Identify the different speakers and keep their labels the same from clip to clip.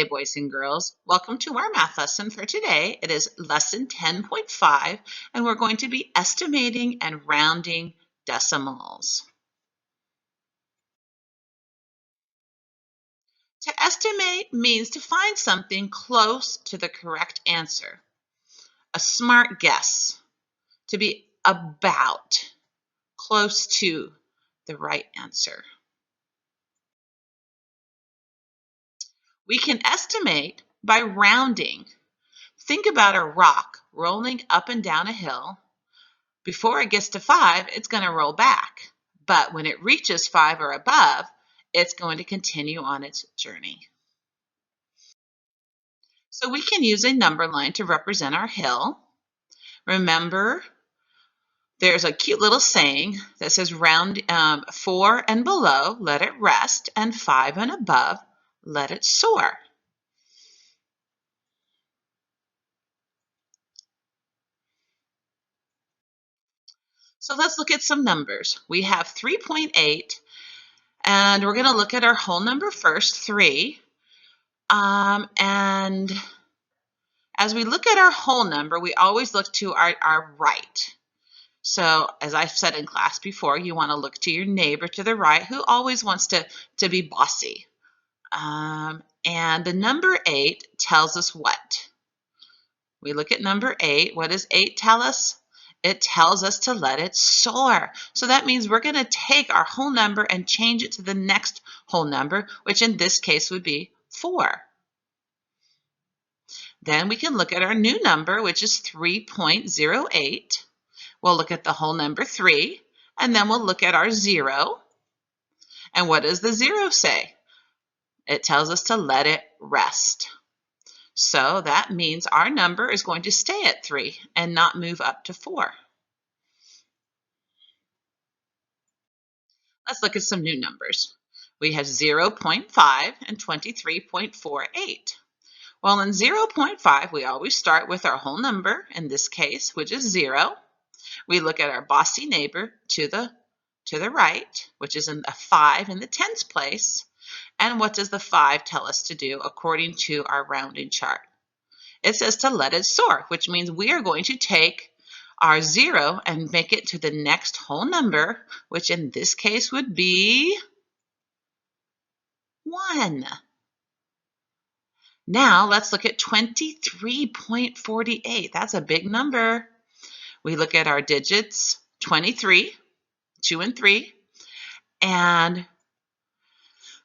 Speaker 1: day, boys and girls. Welcome to our math lesson for today. It is lesson 10.5, and we're going to be estimating and rounding decimals. To estimate means to find something close to the correct answer. A smart guess. To be about close to the right answer. We can estimate by rounding. Think about a rock rolling up and down a hill. Before it gets to 5, it's going to roll back. But when it reaches 5 or above, it's going to continue on its journey. So we can use a number line to represent our hill. Remember, there's a cute little saying that says round 4 and below, let it rest, and 5 and above, let it soar. So let's look at some numbers. We have 3.8, and we're going to look at our whole number first, 3. And as we look at our whole number, we always look to our right. So as I've said in class before, you want to look to your neighbor to the right who always wants to be bossy. And the number 8 tells us what? We look at number 8. What does 8 tell us? It tells us to let it soar. So that means we're going to take our whole number and change it to the next whole number, which in this case would be 4. Then we can look at our new number, which is 3.08. We'll look at the whole number 3, and then we'll look at our 0. And what does the 0 say? It tells us to let it rest. So that means our number is going to stay at 3 and not move up to 4. Let's look at some new numbers. We have 0.5 and 23.48. Well, in 0.5, we always start with our whole number, in this case, which is 0. We look at our bossy neighbor to the right, which is in a 5 in the tens place. And what does the 5 tell us to do according to our rounding chart? It says to let it soar, which means we are going to take our 0 and make it to the next whole number, which in this case would be 1. Now let's look at 23.48. That's a big number. We look at our digits, 23, 2 and 3, and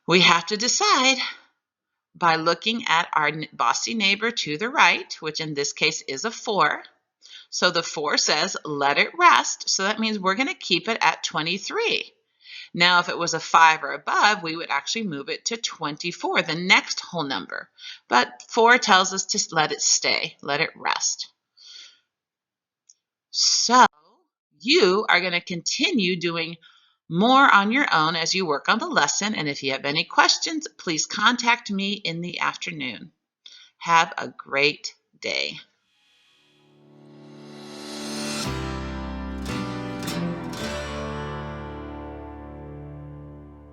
Speaker 1: we have to decide by looking at our bossy neighbor to the right, which in this case is a 4. So the 4 says, let it rest. So that means we're going to keep it at 23. Now, if it was a 5 or above, we would actually move it to 24, the next whole number. But 4 tells us to let it stay, let it rest. So you are going to continue doing more on your own as you work on the lesson. And if you have any questions, please contact me in the afternoon. Have a great day.